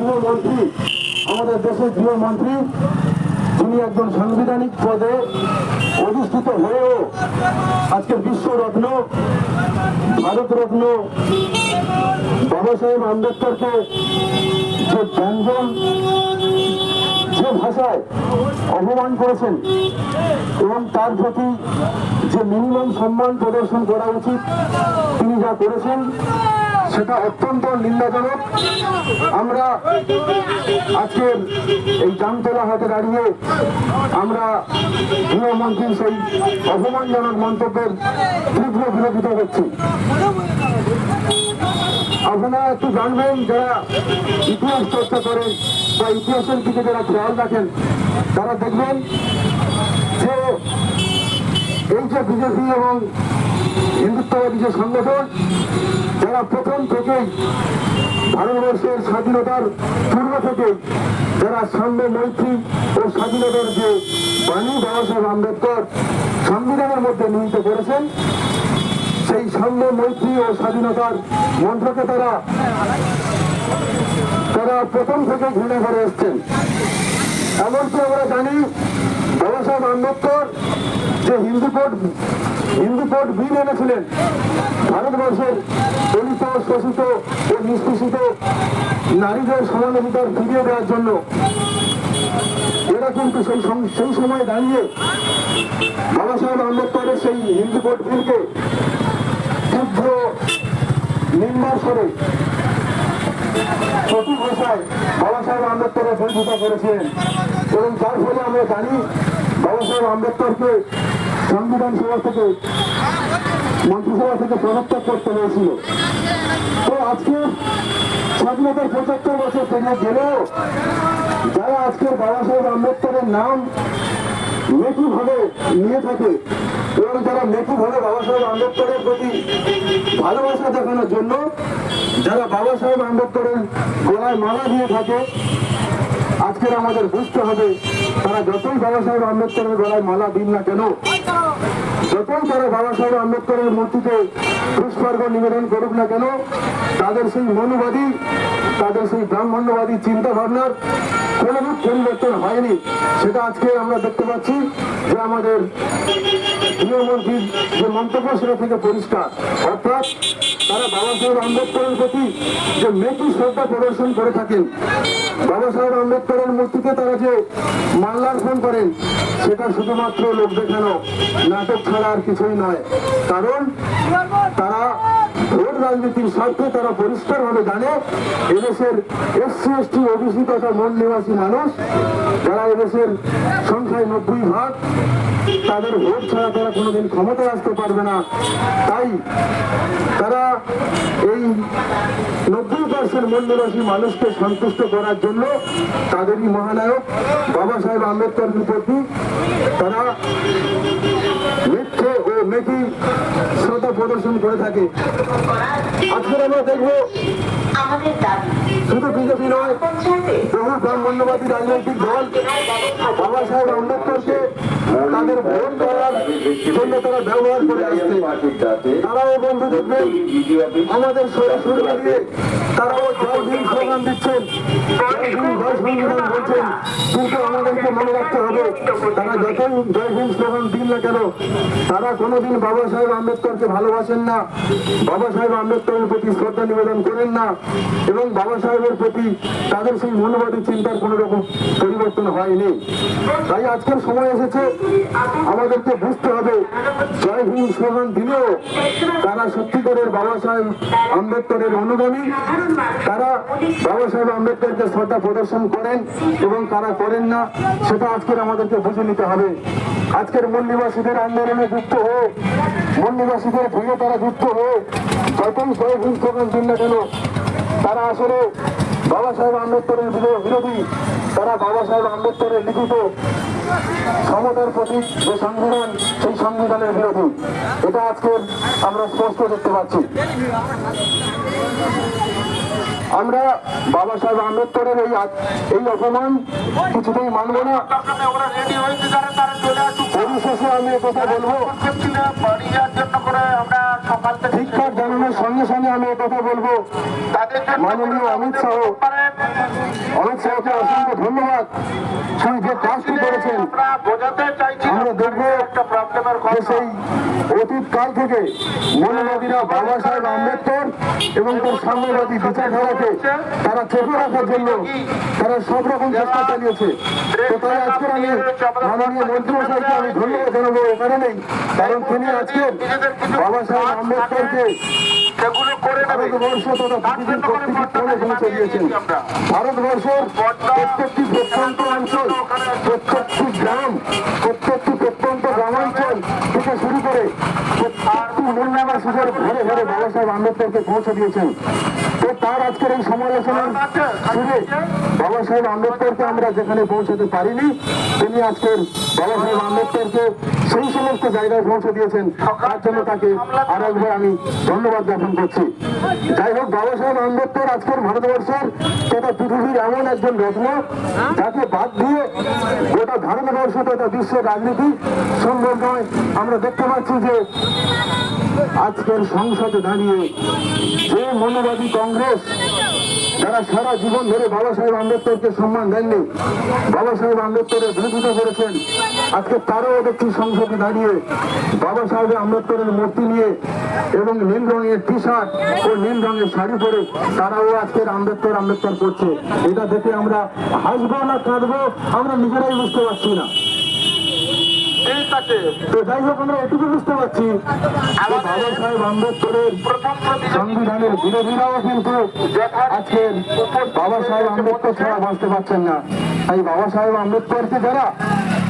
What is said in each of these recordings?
গৃহমন্ত্রী, আমাদের দেশের গৃহমন্ত্রী, তিনি একজন সাংবিধানিক পদে অধিষ্ঠিত হয়েও আজকের বিশ্বরত্ন, ভারতরত্ন বাবা সাহেব আম্বেদকরকে যে ব্যঞ্জন, যে ভাষায় অপমান করেছেন এবং তার প্রতি যে মিনিমাম সম্মান প্রদর্শন করা উচিত তিনি যা করেছেন সেটা অত্যন্ত নিন্দাজনক। আমরা আজকের এই জামতলা হাটে দাঁড়িয়ে আমরা গৃহমন্ত্রীর সেই অপমানজনক মন্তব্যের তীব্র বিরোধিতা করছি। আপনারা একটু জানবেন, যারা ইতিহাস চর্চা করেন বা ইতিহাসের দিকে যারা খেয়াল রাখেন তারা দেখবেন যে এই যে বিজেপি এবং হিন্দুত্ববাদী যে সংগঠন, যারা প্রথম থেকেই ভারতবর্ষের স্বাধীনতার পূর্ব থেকেই যারা সাম্য, মৈত্রী ও স্বাধীনতার যে বাণী বাবা সাহেব আম্বেদকর সংবিধানের মধ্যে নিহিত করেছেন, সেই সাম্য, মৈত্রী ও স্বাধীনতার মন্ত্রকে তারা প্রথম থেকে ঘৃণা করে এসছেন। এমনকি আমরা জানি বাবা সাহেব আম্বেদকর যে হিন্দু কোড বিল এনেছিলেন ভারতবর্ষের দলিত, শোষিত ও নিষ্পেষিত নারীদের সমানাধিকার ফিরিয়ে দেওয়ার জন্য, এরা কিন্তু সেই সময় দাঁড়িয়ে বাবা সাহেব আম্বেদকরের সেই হিন্দু কোড বিলকে তীব্র নিন্দার স্বরে প্রতি ভাষায় বাবা সাহেব আম্বেদকরের বিরোধিতা করেছিলেন এবং যার ফলে আমরা জানি বাবা সাহেব আম্বেদকরকে সংবিধান সভা থেকে, মন্ত্রিসভা থেকে পদত্যাগ করতে হয়েছিল। তো আজকে স্বাধীনতার 75 বছর পেরিয়ে গেলেও যারা আজকের বাবা সাহেব আম্বেদকরের নাম মেকিভাবে নিয়ে থাকে এবং যারা মেকিভাবে বাবা সাহেব আম্বেদকরের প্রতি ভালোবাসা দেখানোর জন্য যারা বাবা সাহেব আম্বেদকরের গলায় মালা দিয়ে থাকে, আজকের আমাদের বুঝতে হবে তারা যতই বাবা সাহেব আম্বেদকরের গলায় মালা দিন না কেন, যতই তারা বাবা সাহেব আম্বেদকরের মূর্তিতে পুষ্পার্ঘ নিবেদন করুক না কেন, তাদের সেই মনুবাদী, তাদের সেই ব্রাহ্মণ্যবাদী চিন্তা ভাবনার কোনোরূপ পরিবর্তন হয়নি। সেটা আজকে আমরা দেখতে পাচ্ছি যে আমাদের গৃহমন্ত্রীর যে মন্তব্য সেটা থেকে পরিষ্কার। অর্থাৎ তারা বাবা সাহেব আম্বেদকরের প্রতি যে মেকি শ্রদ্ধা প্রদর্শন করে থাকেন, বাবা সাহেব আম্বেদকরের মূর্তিতে তারা যে মাল্যার্পণ করেন, সেটা শুধুমাত্র লোক দেখানো নাটক ছাড়া আর কিছুই নয়। কারণ তারা ভোট রাজনীতির স্বার্থে তারা পরিষ্কারভাবে জানে এদেশের SC, ST, OBC তথা মূল নিবাসী মানুষ, যারা এদেশের সংখ্যায় 90%, তাদের ভোট ছাড়া তারা কোনোদিন ক্ষমতায় আসতে পারবে না। তাই তারা এই 90% মূল নিবাসী মানুষকে সন্তুষ্ট করার জন্য তাদেরই মহানায়ক বাবা সাহেব আম্বেদকরের প্রতি তারা মিথ্যে ও মেকি শ্রদ্ধা প্রদর্শন করে থাকে। আজকে আমরা দেখবো শুধু বিজেপি নয়, বহু ব্রাহ্মণ্যবাদী রাজনৈতিক দল বাবা সাহেব আম্বেদকরকে তাদের ভোট করার জন্য তারা ব্যবহার করে আসছে। তারাও বন্ধু দেখবেন আমাদের সরাসরি দিয়ে তারাও জয় ভীম স্লোগান দিচ্ছেন, জয় ভীম, জয় সংবিধান বলছেন। কিন্তু আমাদেরকে মনে রাখতে হবে তারা যতই জয় ভীম স্লোগান দিন না কেন, তারা কোনোদিন বাবা সাহেব আম্বেদকরকে ভালোবাসেন না, বাবা সাহেব আম্বেদকরের প্রতি শ্রদ্ধা নিবেদন করেন না এবং বাবা সাহেবের প্রতি তাদের সেই মনোবাদী চিন্তার কোন রকম পরিবর্তন হয়নি। তাই আজকের সময় এসেছে আমাদেরকে বুঝতে হবে জয় ভীম স্লোগান দিলেও তারা সত্যিকারের বাবা সাহেব আম্বেদকরের অনুগামী, তারা বাবা সাহেব আম্বেদকরকে শ্রদ্ধা প্রদর্শন করেন এবং তারা করেন না, সেটা আজকের আমাদেরকে বুঝে নিতে হবে। আজকের মূল নিবাসীদের আন্দোলনে যুক্ত হয়ে, মূল নিবাসীদের ভেঙে তারা যুক্ত হয়ে যতই জয় ভীম স্লোগান দিন না কেন, তারা আসলে বাবা সাহেব আম্বেদকরের বিরোধী। তারা বাবা সাহেব আম্বেদকরের লিখিত সমতার প্রতীক যে সংবিধান, সেই সংবিধানের বিরোধী। এটা আজকে আমরা স্পষ্ট দেখতে পাচ্ছি। আমরা বাবা সাহেব আম্বেদকরের এই অপমান কিছুতেই মানব না। পরিশেষে আমি কথা বলবো, শিক্ষা জানানোর সঙ্গে সঙ্গে আমি কথা বলবো, মাননীয় অমিত শাহ অমিত শাহকে অসংখ্য ধন্যবাদ। তিনি যে কাজটি করেছেন আমরা দেখবো যে সেই অতীতকাল থেকে মৌলবাদীরা বাবা সাহেব আম্বেদকর এবং তার সাম্যবাদী বিচারধারাকে তারা চোখে রাখার জন্য তারা সব রকম চেষ্টা চালিয়েছে। তো তাই আজকে আমি মাননীয় মন্ত্রীমশাইকে আমি ধন্যবাদ জানাবো এ কারণেই, কারণ তিনি আজকে বাবা সাহেব আম্বেদকরকে ভারতবর্ষ তথা পৃথিবীর প্রত্যেকটি কোণে পৌঁছে দিয়েছেন। ভারতবর্ষের প্রত্যেকটি প্রত্যন্ত অঞ্চল, প্রত্যেকটি গ্রাম, প্রত্যেকটি প্রত্যন্ত গ্রামাঞ্চল থেকে শুরু করে প্রত্যেকটি মূল্যাবাসীদের ঘরে ঘরে বাবা সাহেব আম্বেদকরকে পৌঁছে দিয়েছেন। তো তার আজকের এই সমালোচনার শুনে বাবা সাহেব আম্বেদকরকে আমরা যেখানে পৌঁছাতে পারিনি, তিনি আজকের বাবা সাহেব আম্বেদকরকে সেই সমস্ত জায়গায় পৌঁছে দিয়েছেন। তার জন্য তাকে আরো একবার আমি ধন্যবাদ জ্ঞাপন করছি। যাই হোক, বাবা সাহেব আম্বেদকর আজকের ভারতবর্ষের তথা পৃথিবীর এমন একজন রত্ন যাকে বাদ দিয়ে গোটা ভারতবর্ষ তথা বিশ্বের রাজনীতি সম্ভব নয়। আমরা দেখতে পাচ্ছি যে আজকের সংসদে দাঁড়িয়ে যে মনোবাদী কংগ্রেস যারা সারা জীবন ধরে বাবা সাহেব আম্বেদকরকে সম্মান দেননি, বাবা সাহেব আম্বেদকরের বিরোধিতা করেছেন, আজকে তারাও দেখছি সংসদে দাঁড়িয়ে বাবা সাহেব আম্বেদকরের মূর্তি নিয়ে এবং নীল রঙের টি শার্ট ও নীল রঙের শাড়ি পরে তারাও আজকের আম্বেদকর আম্বেদকর করছে। এটা দেখে আমরা হাসবো না কাঁদবো আমরা নিজেরাই বুঝতে পারছি না। তো যাই হোক, আমরা এটুকু বুঝতে পারছি বাবা সাহেব আম্বেদকরের সংবিধানের বিরোধীরাও কিন্তু আজকের বাবা সাহেব আম্বেদকর ছাড়া বাঁচতে পারছেন না। তাই বাবা সাহেব আম্বেদকরকে যারা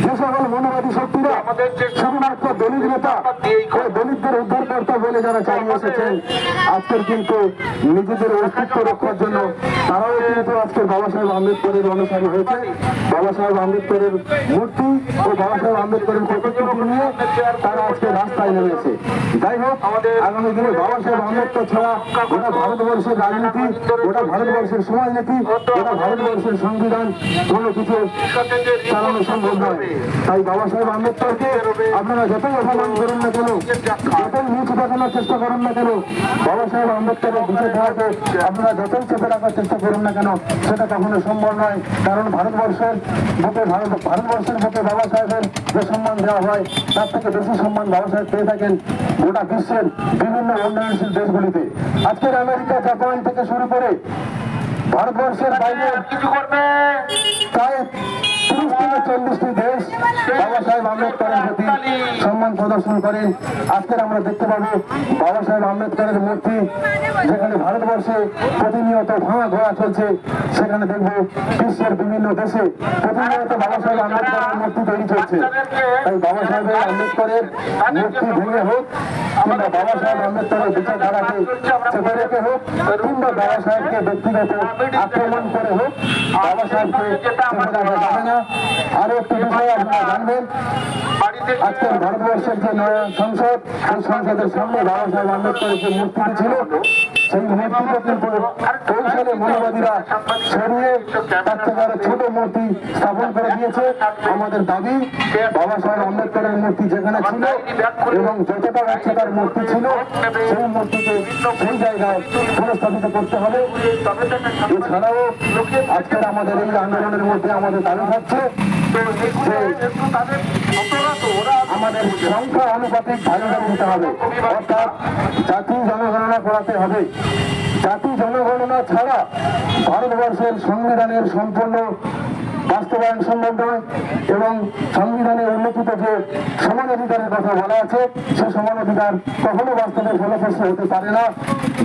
যে সকল মনোবাদী শক্তিরা শুধুমাত্র দলিত নেতা ও দলিতদের উদ্ধারকর্তা বলে যারা চালিয়ে এসেছেন, আজকের কিন্তু নিজেদের অস্তিত্ব রক্ষার জন্য তারাও কিন্তু আজকের বাবা সাহেব আম্বেদকরের অনুসারী হয়েছে। বাবা সাহেব আম্বেদকরের মূর্তি ও বাবা সাহেব আম্বেদকরের প্রতিকৃতি নিয়ে তারা আজকে রাস্তায় নেমেছে। যাই হোক, আগামী দিনে বাবা সাহেব আম্বেদকর ছাড়া গোটা ভারতবর্ষের রাজনীতি, গোটা ভারতবর্ষের সমাজনীতি, গোটা ভারতবর্ষের সংবিধান কোনো কিছু চালানো সম্ভব নয়। তাই বাবা সাহেব আম্বেদকরকে আপনারা যতই অপমান করুন না কেন, যতই নিচু দেখানোর চেষ্টা করুন না কেন, বাবা সাহেব আম্বেদকরের বিচারধারাকে আপনারা যতই চেপে রাখার চেষ্টা করুন না কেন, সেটা কখনো সম্ভব নয়। কারণ ভারতবর্ষের বুকে বাবা সাহেবের যে সম্মান দেওয়া হয় তার থেকে বেশি সম্মান বাবা সাহেব পেয়ে থাকেন গোটা বিশ্বের বিভিন্ন উন্নয়নশীল দেশগুলিতে। আজকের আমেরিকা, জাপান থেকে শুরু করে ভারতবর্ষের বাইরে প্রায় 30 থেকে 40টি দেশ বাবা সাহেব আম্বেদকরের প্রতি সম্মান প্রদর্শন করেন। আজকের আমরা দেখতে পাবো বাবা সাহেব আম্বেদকরের মূর্তি যেখানে ভারতবর্ষে প্রতিনিয়ত ভাঙা ঘোরা চলছে, সেখানে দেখবো বিশ্বের বিভিন্ন দেশে প্রতিনিয়ত বাবা সাহেব আম্বেদকরের মূর্তি তৈরি চলছে। তাই বাবা সাহেব আম্বেদকরের মূর্তি ভেঙে হোক কিংবা বাবা সাহেব আম্বেদকরের বিচারধারাকে চেপে রেখে হোক কিংবা বাবা সাহেবকে ব্যক্তিগত আক্রমণ করে হোক, বাবা সাহেবকে চেপে রাখা যাবে না। আরো একটি বিষয় আপনারা জানবেন, আজকের ভারতবর্ষের যে নয়া সংসদ, সেই সংসদের সামনে বাবা সাহেব আম্বেদকরের যে মূর্তিটি ছিল, সেই মূর্তিটা কিন্তু কৌশলে মনোবাদীরা সরিয়ে তার থেকে আরো ছোট মূর্তি স্থাপন করে দিয়েছে। আমাদের দাবি বাবা সাহেব আম্বেদকরের মূর্তি যেখানে ছিল এবং যতটা উচ্চতার মূর্তি ছিল সেই মূর্তিকে সেই জায়গায় পুনঃস্থাপিত করতে হবে। এছাড়াও আজকের আমাদের এই আন্দোলনের মধ্যে আমাদের দাবি থাকছে যে আমাদের সংখ্যা আনুপাতিক ভাগিদারি দিতে হবে, অর্থাৎ জাতি জনগণনা করাতে হবে। জাতি জনগণনা ছাড়া ভারতবর্ষের সংবিধানের সম্পূর্ণ বাস্তবায়ন সম্ভব নয় এবং সংবিধানে উল্লেখিত যে সমান অধিকারের কথা বলা আছে, সে সমান অধিকার কখনো বাস্তবে ফলপ্রসূ হতে পারে না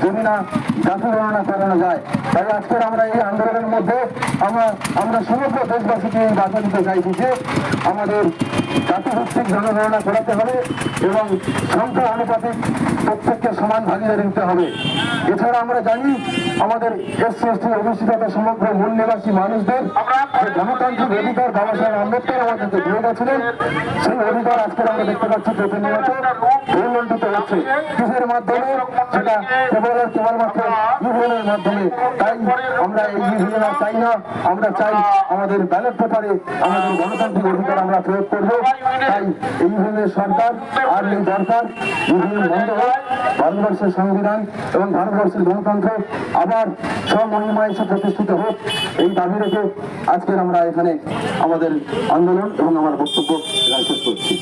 যদি না জাতি গণনা করানো যায়। তাই আজকের আমরা এই আন্দোলনের মধ্যে আমরা সমগ্র দেশবাসীকে এই বার্তা দিতে চাইছি যে আমাদের জাতিভিত্তিক জনগণনা করাতে হবে এবং সংখ্যা আনুপাতিক প্রত্যেককে সমান ভাগিদারি দিতে হবে। এছাড়া আমরা জানি আমাদের এসসি এসটি ওবিসি তথা সমগ্র মূল নিবাসী মানুষদের যে গণতান্ত্রিক অধিকার বাবা সাহেব আম্বেদকর আমাদেরকে দিয়ে গেছিলেন, সেই অধিকার আজকের আমরা দেখতে পাচ্ছি প্রতিনিয়ত উল্লঙ্ঘিত হচ্ছে। কিসের মাধ্যমে? সেটা কেবলমাত্র ইভিএমের মাধ্যমে। তাই আমরা এই ইভিএম চাই না, আমরা চাই আমাদের ব্যালট পেপারে আমাদের গণতান্ত্রিক অধিকার আমরা প্রয়োগ করবো তাই এই ধরনের সরকার আর নেই দরকার। ইভিএম বন্ধ হোক, ভারতবর্ষের সংবিধান এবং ভারতবর্ষের গণতন্ত্র আবার স্বমহিমায় এসে প্রতিষ্ঠিত হোক, এই দাবি রেখে আজকের আমরা এখানে আমাদের আন্দোলন এবং আমার বক্তব্য শেষ করছি।